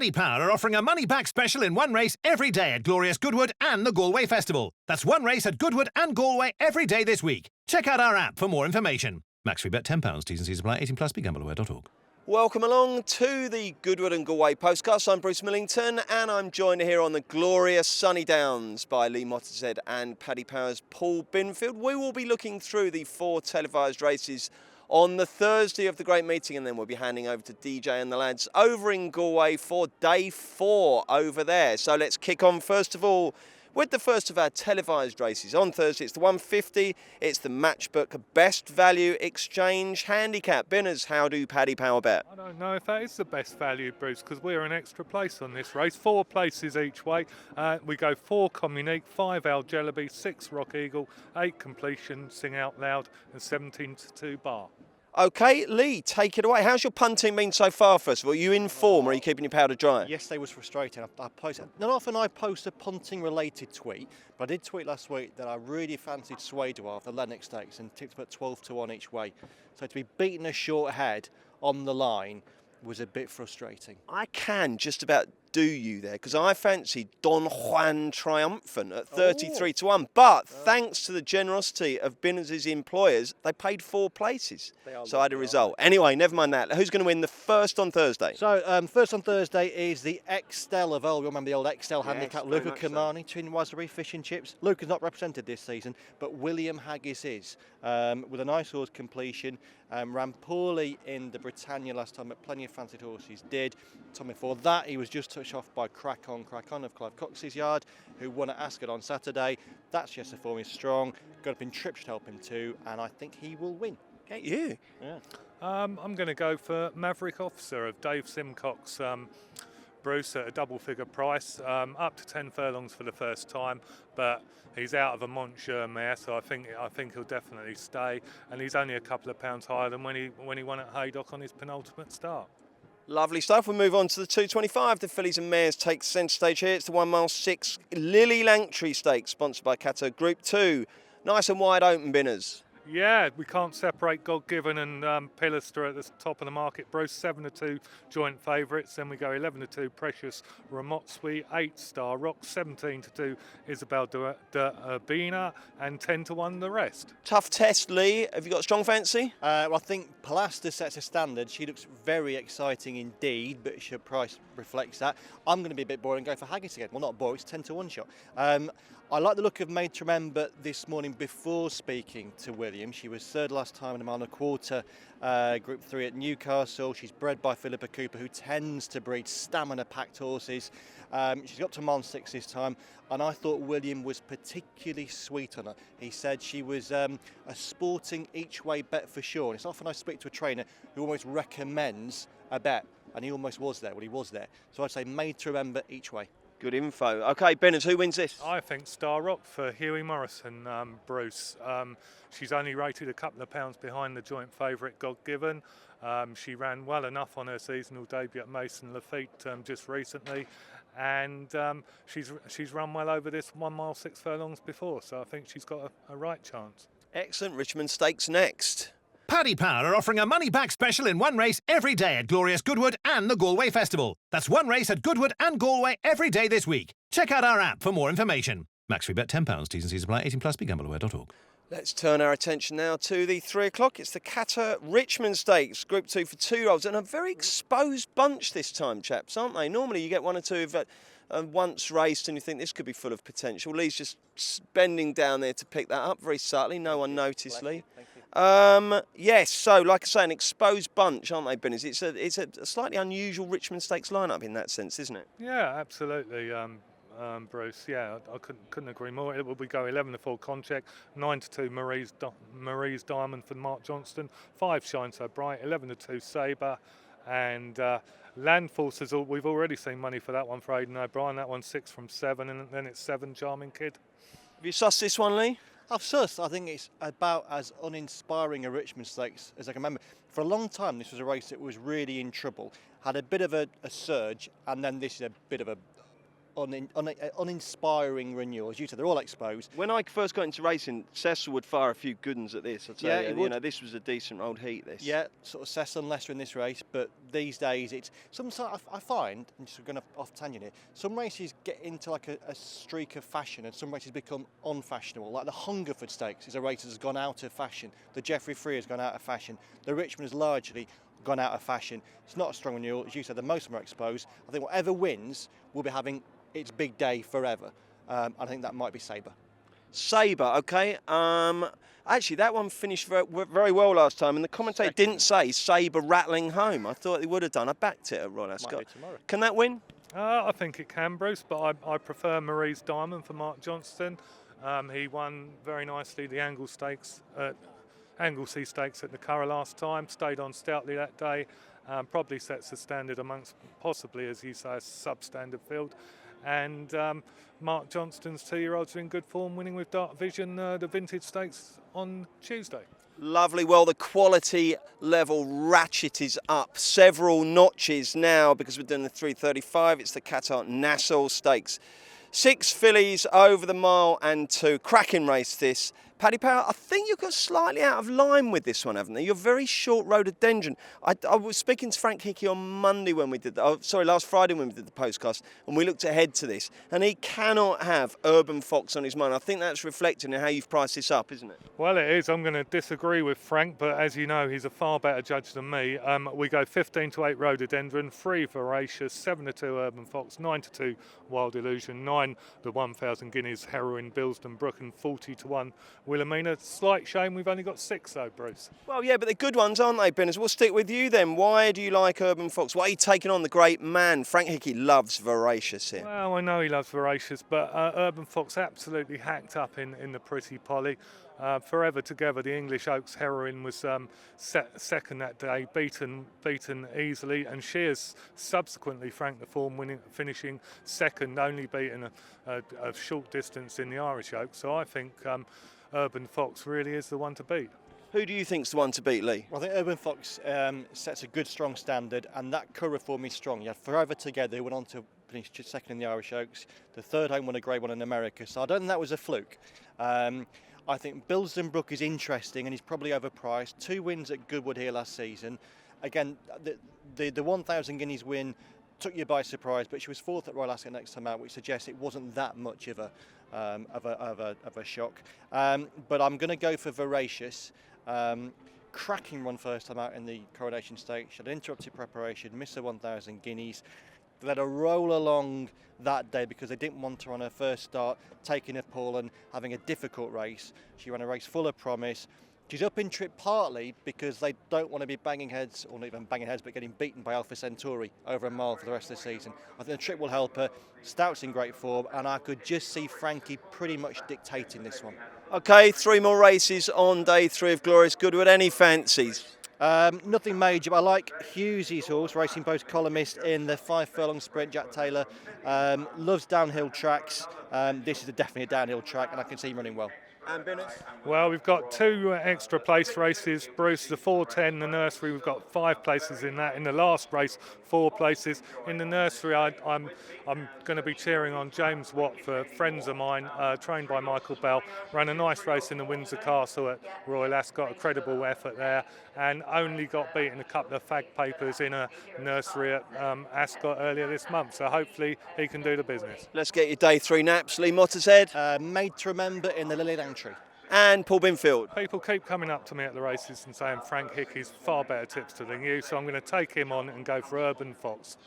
Paddy Power are offering a money-back special in one race every day at glorious Goodwood and the Galway Festival. That's one race at Goodwood and Galway every day this week. Check out our app for more information. Max free bet £10. T's and C's apply. 18 plus. BeGambleAware.org. Welcome along to the Goodwood and Galway Postcast. I'm Bruce Millington and I'm joined here on the glorious sunny downs by Lee Mottershead and Paddy Power's Paul Binfield. We will be looking through the 4 televised races on the Thursday of the great meeting, and then we'll be handing over to DJ and the lads over in Galway for day 4 over there. So let's kick on first of all with the first of our televised races. On Thursday, it's the 150. It's the Matchbook Best Value Exchange Handicap. Binners, how do Paddy Power bet? I don't know if that is the best value, Bruce, because we're an extra place on this race. 4 places each way. We go 4 Communique, 5 Algelaby, 6 Rock Eagle, 8 Completion, Sing Out Loud, and 17-2 Bar. Okay, Lee, take it away. How's your punting been so far, first of all? Are you in form or are you keeping your powder dry? Yesterday was frustrating. Not often I post a punting-related tweet, but I did tweet last week that I really fancied Swado of the Lennox Stakes and tipped about 12-1 each way. So to be beaten a short head on the line was a bit frustrating. I can just about do you there, because I fancied Don Juan Triumphant at 33-1, but thanks to the generosity of Binners' employers, they paid 4 places. So I had a result. Anyway, never mind that. Who's going to win the first on Thursday? So first on Thursday is the Extel of old. Remember the old Extel handicap? Luca Kamani, Twin Wasabi Fish and Chips. Luca's not represented this season, but William Haggis is. With a nice horse Completion. Ran poorly in the Britannia last time, but plenty of fancied horses did. Time before that, he was just touched off by Crack On of Clive Cox's yard, who won at Ascot on Saturday. That's just a form is strong. Got up in trip should help him too, and I think he will win. Get you. Yeah. I'm going to go for Maverick Officer of Dave Simcox. Bruce at a double-figure price, up to 10 furlongs for the first time, but he's out of a Montjeu mare, so I think he'll definitely stay, and he's only a couple of pounds higher than when he won at Haydock on his penultimate start. Lovely stuff. We'll move on to the 225. The fillies and mares take centre stage here. It's the 1 mile 6 Lily Langtree Stakes, sponsored by Cato Group 2. Nice and wide open, Binners. Yeah, we can't separate God Given and Pilaster at the top of the market. Bruce 7-2 joint favourites. Then we go 11-2 Precious Ramotsui, 8 Star Rock, 17-2 Isabel de Urbina, and 10-1 the rest. Tough test, Lee. Have you got a strong fancy? Well, I think Pilaster sets a standard. She looks very exciting indeed, but her price reflects that. I'm going to be a bit boring and go for Haggis again. Well, not boring, it's 10-1 shot. I like the look of Made to Remember this morning before speaking to William. She was third last time in a mile and a quarter, Group 3 at Newcastle. She's bred by Philippa Cooper, who tends to breed stamina-packed horses. She's got to mile 6 this time, and I thought William was particularly sweet on her. He said she was a sporting each-way bet for sure. And it's often I speak to a trainer who almost recommends a bet, and he almost was there. Well, he was there. So I'd say Made to Remember each way. Good info. Okay, Bennett, who wins this? I think Star Rock for Huey Morrison, Bruce. She's only rated a couple of pounds behind the joint favourite God Given. She ran well enough on her seasonal debut at Mason Lafitte just recently, and she's run well over this 1 mile 6 furlongs before, so I think she's got a right chance. Excellent. Richmond Stakes next. Paddy Power are offering a money-back special in one race every day at glorious Goodwood and the Galway Festival. That's one race at Goodwood and Galway every day this week. Check out our app for more information. Max free bet £10. T's and C's apply. 18 plus. BeGambleAware.org. Let's turn our attention now to the 3 o'clock. It's the Catter Richmond Stakes, Group 2 for 2-year-olds, and a very exposed bunch this time, chaps, aren't they? Normally you get 1 or 2 once raced and you think this could be full of potential. Lee's just bending down there to pick that up very subtly. No one noticed, Lee. Yes, so like I say, an exposed bunch, aren't they, Binners? It's a slightly unusual Richmond Stakes lineup in that sense, isn't it? Yeah, absolutely, Bruce. Yeah, I couldn't agree more. It will be go 11-4 Concheck, 9-2 Marie's Diamond for Mark Johnston, 5 Shine So Bright, 11-2 Sabre, and Land Forces. We've already seen money for that one for Aidan O'Brien. That one's 6 from 7, and then it's 7 Charming Kid. Have you sussed this one, Lee? I've sussed. I think it's about as uninspiring a Richmond Stakes as I can remember. For a long time, this was a race that was really in trouble. Had a bit of a surge, and then this is a bit of a uninspiring renewals. You said they're all exposed. When I first got into racing, Cecil would fire a few good ones at this. I tell Yeah, you, he would. this was a decent old heat. This. Yeah, sort of Cecil and Leicester in this race, but these days it's sometimes I find, I'm just going off tangent here, some races get into like a streak of fashion and some races become unfashionable. Like the Hungerford Stakes is a race that has gone out of fashion. The Geoffrey Free has gone out of fashion. The Richmond has largely gone out of fashion. It's not a strong renewal. As you said, the most of them are exposed. I think whatever wins will be having its big day forever. I think that might be Sabre. Sabre, okay. Actually, that one finished very well last time, and the commentator didn't say Sabre rattling home. I thought he would have done. I backed it at Royal Ascot. Might do tomorrow. Can that win? I think it can, Bruce, but I prefer Marie's Diamond for Mark Johnston. He won very nicely the Anglesey Stakes at the Curragh last time, stayed on stoutly that day, probably sets the standard amongst possibly, as you say, a substandard field. And Mark Johnston's 2-year-olds are in good form, winning with Dark Vision the Vintage Stakes on Tuesday. Lovely. Well, the quality level ratcheted up several notches now because we're doing the 335. It's the Qatar Nassau Stakes. 6 fillies over the mile and 2. Cracking race this. Paddy Power, I think you've got slightly out of line with this one, haven't you? You're very short rhododendron. I was speaking to Frank Hickey on Monday when we did last Friday when we did the postcast, and we looked ahead to this, and he cannot have Urban Fox on his mind. I think that's reflecting in how you've priced this up, isn't it? Well, it is. I'm going to disagree with Frank, but as you know, he's a far better judge than me. We go 15 to 8 Rhododendron, 3 Voracious, 7 to 2 Urban Fox, 9 to 2 Wild Illusion, 9 the 1,000 Guineas Heroine Bilston Brook, and 40 to 1 Wilhelmina. Slight shame we've only got 6 though, Bruce. Well, yeah, but they're good ones, aren't they, Benners? We'll stick with you then. Why do you like Urban Fox? Why are you taking on the great man? Frank Hickey loves Voracious here. Well, I know he loves Voracious, but Urban Fox absolutely hacked up in the Pretty Polly. Forever Together, the English Oaks Heroine was second that day, beaten easily, and she has subsequently franked the form, finishing second, only beaten a short distance in the Irish Oaks. So I think Urban Fox really is the one to beat. Who do you think's the one to beat, Lee? Well, I think Urban Fox sets a good, strong standard, and that Curragh form is strong. You had Forever Together, who went on to finish second in the Irish Oaks. The third home won a Grade 1 in America, so I don't think that was a fluke. I think Bilston Brook is interesting, and he's probably overpriced. 2 wins at Goodwood here last season. Again, the 1,000 Guineas win took you by surprise, but she was 4th at Royal Ascot next time out, which suggests it wasn't that much of a shock. But I'm going to go for Voracious. Cracking run first time out in the Coronation Stakes. She had interrupted preparation, missed her 1,000 Guineas. They let her roll along that day because they didn't want her on her first start, taking a pull and having a difficult race. She ran a race full of promise. She's up in trip partly because they don't want to be banging heads, or not even banging heads, but getting beaten by Alpha Centauri over a mile for the rest of the season. I think the trip will help her. Stout's in great form, and I could just see Frankie pretty much dictating this one. Okay, 3 more races on day 3 of Glorious Goodwood. Any fancies? Nothing major, but I like Hughesy's horse, Racing Post columnist in the 5 furlong sprint. Jack Taylor loves downhill tracks. This is definitely a downhill track, and I can see him running well. And Bennett? Well, we've got 2 extra place races, Bruce. The 4:10, the nursery, we've got 5 places in that. In the last race, 4 places. In the nursery, I'm going to be cheering on James Watt for friends of mine, trained by Michael Bell. Ran a nice race in the Windsor Castle at Royal Ascot, a credible effort there, and only got beaten a couple of fag papers in a nursery at Ascot earlier this month. So hopefully he can do the business. Let's get your day 3 naps. Lee Mottershead. Made to Remember in the Lily Langtree. And Paul Binfield. People keep coming up to me at the races and saying Frank Hickey's far better tipster than you, so I'm going to take him on and go for Urban Fox.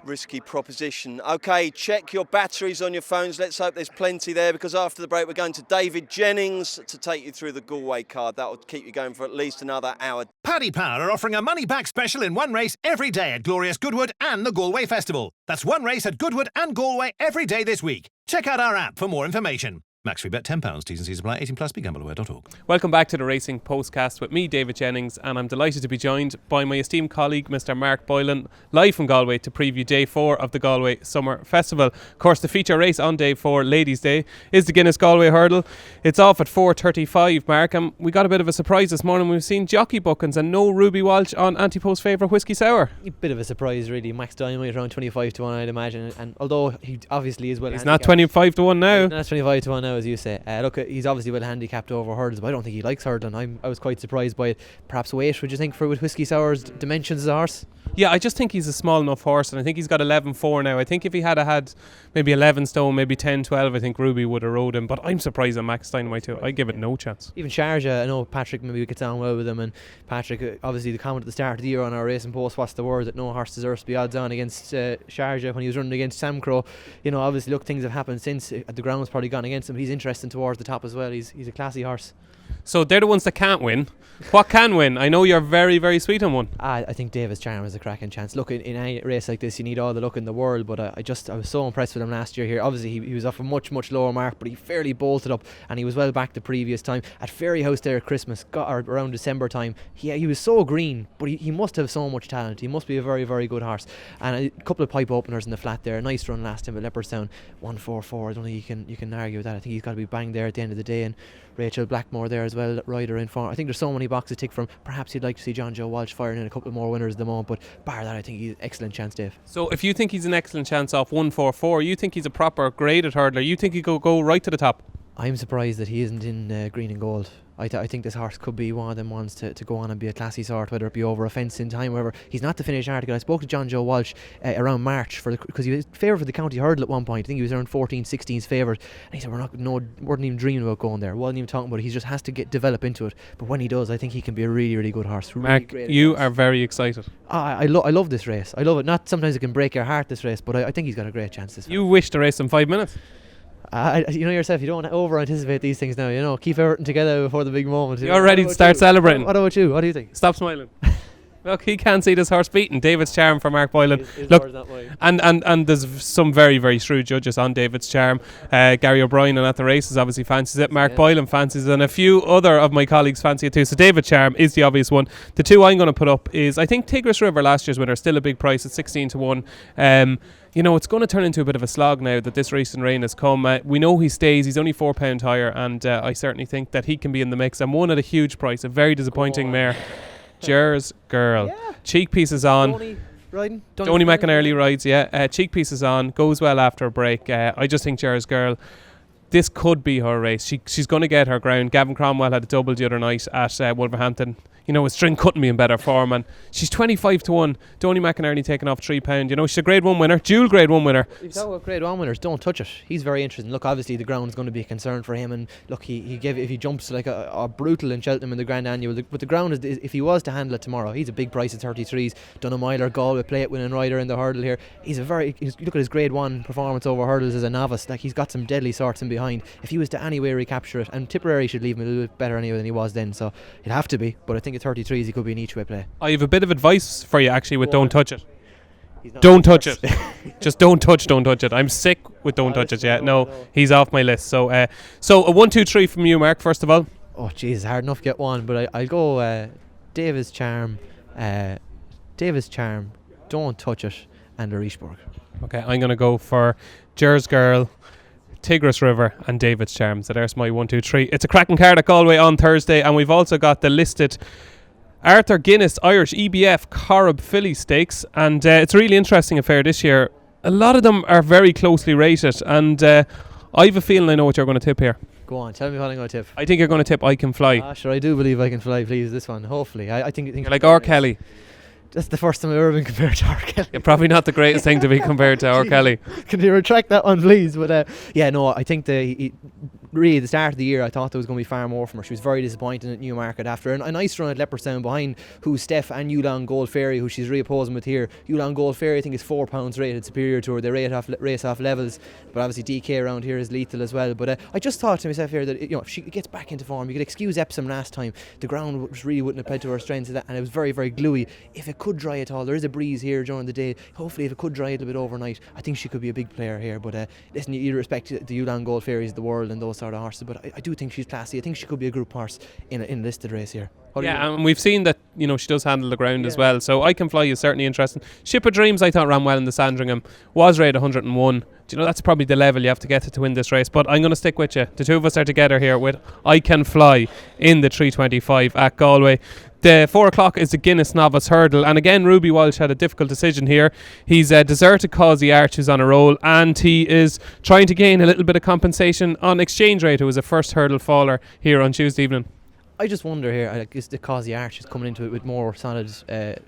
Risky proposition. Okay, check your batteries on your phones. Let's hope there's plenty there, because after the break we're going to David Jennings to take you through the Galway card. That will keep you going for at least another hour. Paddy Power are offering a money-back special in one race every day at Glorious Goodwood and the Galway Festival. That's one race at Goodwood and Galway every day this week. Check out our app for more information. Max free bet £10. T's and C's apply. 18 plus. BeGambleAware.org. Welcome back to the Racing Postcast with me, David Jennings, and I'm delighted to be joined by my esteemed colleague, Mr. Mark Boylan, live from Galway to preview Day 4 of the Galway Summer Festival. Of course, the feature race on Day 4, Ladies' Day, is the Guinness Galway Hurdle. It's off at 4:35, Mark, and we got a bit of a surprise this morning. We've seen jockey bookings and no Ruby Walsh on Antipost favourite Whiskey Sour. A bit of a surprise, really. Max Dynamite around 25 to 1, I'd imagine, and although he obviously is well He's handicapped. not 25 to 1 now. Not 25 to 1 now, as you say. Look, he's obviously well handicapped over hurdles, but I don't think he likes hurdling. I was quite surprised by it. Perhaps weight, would you think, with Whiskey Sour's dimensions as a horse? Yeah, I just think he's a small enough horse, and I think he's got 11.4 now. I think if he had maybe 11 stone, maybe 10, 12, I think Ruby would have rode him, but I'm surprised at Max Dynamite too. I give it no chance. Even Sharjah, I know Patrick maybe gets on well with him, and Patrick, obviously the comment at the start of the year on our Racing Post, what's the word, that no horse deserves to be odds on against Sharjah when he was running against Sam Crow. You know, obviously, look, things have happened since. The ground's probably gone against him. He's interesting towards the top as well. He's a classy horse. So they're the ones that can't win. What can win? I know you're very, very sweet on one. I think Davis Charm has a cracking chance. Look, in any race like this, you need all the luck in the world, but I was so impressed with him last year here. Obviously, he was off a much, much lower mark, but he fairly bolted up, and he was well back the previous time. At Fairyhouse there at Christmas, or around December time, he was so green, but he must have so much talent. He must be a very, very good horse. And a couple of pipe openers in the flat there. A nice run last time at Leopardstown, 144. I don't think you can argue with that. I think he's got to be banged there at the end of the day. And Rachel Blackmore there as well, rider in form. I think there's so many boxes tick from. Perhaps you'd like to see John Joe Walsh firing in a couple more winners at the moment, but bar that, I think he's an excellent chance, Dave. So if you think he's an excellent chance off 144, you think he's a proper graded hurdler, you think he could go right to the top? I'm surprised that he isn't in green and gold. I think this horse could be one of them ones to go on and be a classy sort, whether it be over a fence in time, whatever. He's not the finished article. I spoke to John Joe Walsh around March because he was favourite for the county hurdle at one point. I think he was around 14, 16's favourite, and he said weren't even dreaming about going there, wasn't even talking about it. He just has to develop into it. But when he does, I think he can be a really, really good horse. Really Mark, you are very excited. I love this race. I love it. Not sometimes it can break your heart, this race, but I think he's got a great chance this You wish to race in 5 minutes. You know yourself, you don't want to over anticipate these things now, you know. Keep everything together before the big moment. You're ready to start celebrating. What about you? What do you think? Stop smiling. Look, he can't see this horse beaten. David's Charm for Mark Boylan. His Look, horse, not mine. and there's some very, very shrewd judges on David's Charm. Gary O'Brien and at the races obviously fancies it. Mark Boylan fancies it, and a few other of my colleagues fancy it too. So David Charm is the obvious one. The two I'm going to put up is, I think, Tigris River, last year's winner, still a big price at 16 to 1. You know, it's going to turn into a bit of a slog now that this recent rain has come. We know he stays. He's only £4 higher, and I certainly think that he can be in the mix. And one at a huge price, a very disappointing mare. Jers Girl. Yeah. Cheek pieces on. Donny McInerney rides, yeah. Cheek pieces on. Goes well after a break. I just think Jers Girl, this could be her race. She's going to get her ground. Gavin Cromwell had a double the other night at Wolverhampton. You know, his string couldn't be in better form, and she's 25 to 1. Donny McInerney taking off £3. You know, she's a grade 1 winner, dual grade 1 winner. If you talk about grade 1 winners, don't touch it. He's very interesting. Look, obviously the ground's going to be a concern for him, and look, he gave, if he jumps like a brutal in Cheltenham in the Grand Annual, but the ground is, if he was to handle it tomorrow, he's a big price at 33s. Done a miler, Galway play it winning rider in the hurdle here. Look at his grade 1 performance over hurdles as a novice. Like, he's got some deadly sorts in behind. If he was to anyway recapture it, and Tipperary should leave him a little bit better anyway than he was then, so it'd have to be. But I think at 33s he could be an each way play. I have a bit of advice for you actually with Don't Touch It. Don't touch it. Just don't touch it. I'm sick with Don't Touch It. Yeah, no, he's off my list. So a 1, 2, 3 from you, Mark, first of all. Oh jeez, hard enough to get one, but I'll go Davis Charm, Don't Touch It, and the Riesburg. Okay, I'm going to go for Jers Girl, Tigris River, and David's Charm. So there's my 1, 2, 3. It's a cracking card at Galway on Thursday, and we've also got the listed Arthur Guinness Irish EBF Corrib Filly Stakes, and it's a really interesting affair this year. A lot of them are very closely rated, and I have a feeling I know what you're going to tip here. Go on, tell me what I'm going to tip. I think you're going to tip I Can Fly. Sure, I do believe I Can Fly, please, this one, hopefully. I think you're like R. Kelly. That's the first time I've ever been compared to R. Kelly. Yeah, probably not the greatest thing to be compared to R. Kelly. Can you retract that one, please? But I think really the start of the year I thought there was going to be far more from her. She was very disappointing at Newmarket after a nice run at Leopardstown behind who's Steph and Ulan Gold Fairy, who she's reopposing with here. Ulan Gold Fairy I think is £4 rated superior to her. They race off levels, but obviously DK around here is lethal as well. But I just thought to myself here that if she gets back into form, you could excuse Epsom last time. The ground really wouldn't have played to her strengths of that, and it was very, very gluey. If it could dry at all, there is a breeze here during the day. Hopefully if it could dry a little bit overnight, I think she could be a big player here. But listen, you respect the Ulan Gold Fairies of the world and those sort of horses, but I do think she's classy. I think she could be a group horse in a listed race here. And we've seen that, she does handle the ground as well. So I Can Fly is certainly interesting. Ship of Dreams, I thought ran well in the Sandringham. Was rated 101. That's probably the level you have to get to win this race. But I'm going to stick with you. The two of us are together here with I Can Fly in the 325 at Galway. The 4 o'clock is the Guinness Novice Hurdle, and again Ruby Walsh had a difficult decision here. He's deserted Causey Arch, who's on a roll, and he is trying to gain a little bit of compensation on Exchange Rate, who was a first hurdle faller here on Tuesday evening. I just wonder here, I guess the Causey Arch is coming into it with more solid,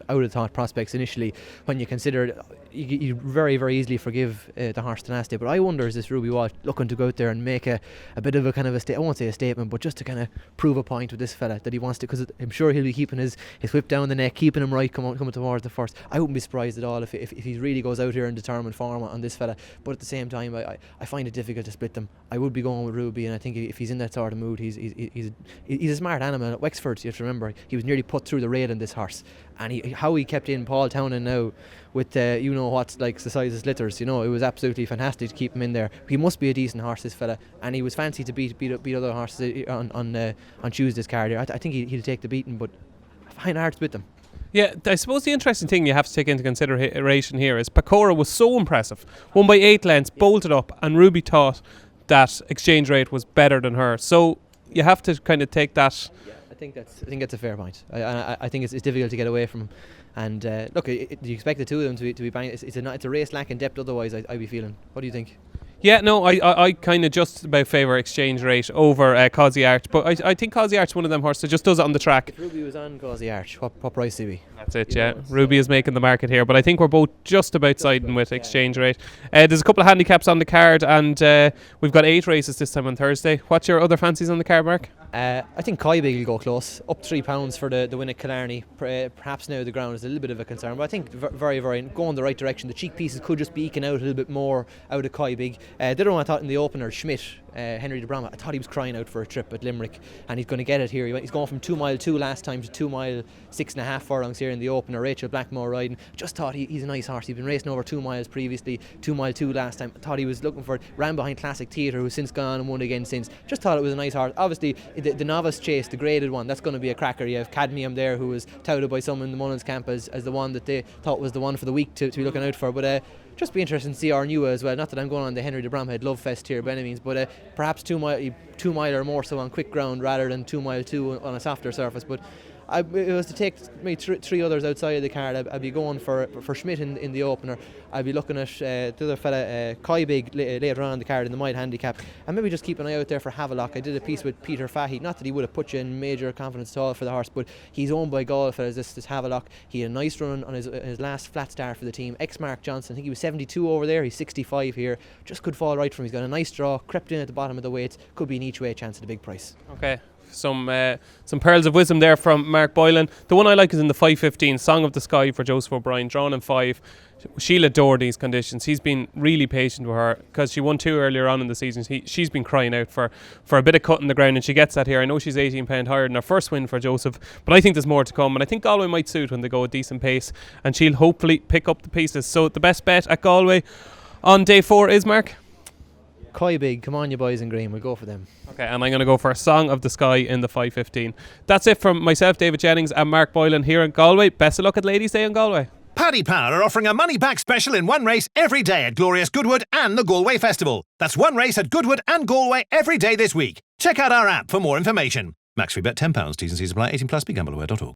out-of-thought prospects initially. When you consider you very, very easily forgive the horse Tenacity, but I wonder, is this Ruby Walsh looking to go out there and make a bit of a kind of I won't say a statement, but just to kind of prove a point with this fella that he wants to, because I'm sure he'll be keeping his whip down the neck, keeping him right, coming towards the first. I wouldn't be surprised at all if he really goes out here and determined form on this fella, but at the same time I find it difficult to split them. I would be going with Ruby, and I think if he's in that sort of mood, he's a smart animal. At Wexford, you have to remember, he was nearly put through the rail in this horse, and how he kept in Paul Townend now with what's like the size of slitters, it was absolutely fantastic to keep him in there. He must be a decent horse, this fella, and he was fancy to beat other horses on Tuesday's card here. I think he'll take the beating, but I find it hard to split them. Yeah, I suppose the interesting thing you have to take into consideration here is Pecora was so impressive, won by 8 lengths, bolted up, and Ruby thought that Exchange Rate was better than her. So you have to kind of take that. Yeah, I think that's a fair point. I think it's difficult to get away from. And look, do you expect the two of them to be banging? It's a race lacking depth. Otherwise, I'd be feeling. What do you think? Yeah, no, I kind of just about favour Exchange Rate over Causey Arch, but I think Causey Arch is one of them horses that just does it on the track. If Ruby was on Causey Arch, what price do we? That's it, yeah. Ruby is making the market here, but I think we're both just about siding with Exchange Rate. There's a couple of handicaps on the card, and we've got 8 races this time on Thursday. What's your other fancies on the card, Mark? I think Coybig will go close, up £3 for the win at Killarney. Perhaps now the ground is a little bit of a concern, but I think very, very going the right direction. The cheek pieces could just be eking out a little bit more out of Coybig. The other one I thought in the opener, Schmidt, Henry de Brama, I thought he was crying out for a trip at Limerick, and he's going to get it here. He's going from 2 mile 2 last time to 2 mile 6.5 furlongs here in the opener. Rachel Blackmore riding. Just thought he's a nice horse. He's been racing over 2 miles previously, 2 mile 2 last time. I thought he was looking for it. Ran behind Classic Theatre, who's since gone on and won again since. Just thought it was a nice horse. Obviously, the novice chase, the graded one, that's going to be a cracker. You have Cadmium there, who was touted by some in the Mullins camp as the one that they thought was the one for the week to be looking out for. But just be interesting to see our new as well. Not that I'm going on the Henry de Bramhead love fest here by any means, but perhaps 2 mile or more so on quick ground rather than 2 mile 2 on a softer surface. But if it was to take maybe 3 others outside of the card, I'd be going for Schmidt in the opener. I'd be looking at the other fella, Coybig, later on in the card in the mild handicap, and maybe just keep an eye out there for Havelock. I did a piece with Peter Fahey, not that he would have put you in major confidence at all for the horse, but he's owned by golf as this Havelock. He had a nice run on his last flat start for the team. Mark Johnson, I think he was 72 over there, he's 65 here, just could fall right for him. He's got a nice draw, crept in at the bottom of the weights, could be an each way chance at a big price. Okay. Some pearls of wisdom there from Mark Boylan. The one I like is in the 5:15, Song of the Sky for Joseph O'Brien, drawn in 5. She'll adore these conditions. He's been really patient with her because she won 2 earlier on in the season. She's been crying out for a bit of cut in the ground, and she gets that here. I know she's £18 higher than her first win for Joseph, but I think there's more to come, and I think Galway might suit when they go a decent pace, and she'll hopefully pick up the pieces. So the best bet at Galway on day 4 is, Mark? Coybig, come on you boys in green, we'll go for them. Okay, and I'm going to go for a Song of the Sky in the 5:15. That's it from myself, David Jennings, and Mark Boylan here in Galway. Best of luck at Ladies' Day in Galway. Paddy Power are offering a money-back special in one race every day at glorious Goodwood and the Galway Festival. That's one race at Goodwood and Galway every day this week. Check out our app for more information. Max free bet £10. T's and C's apply. 18+. BeGambleAware.org.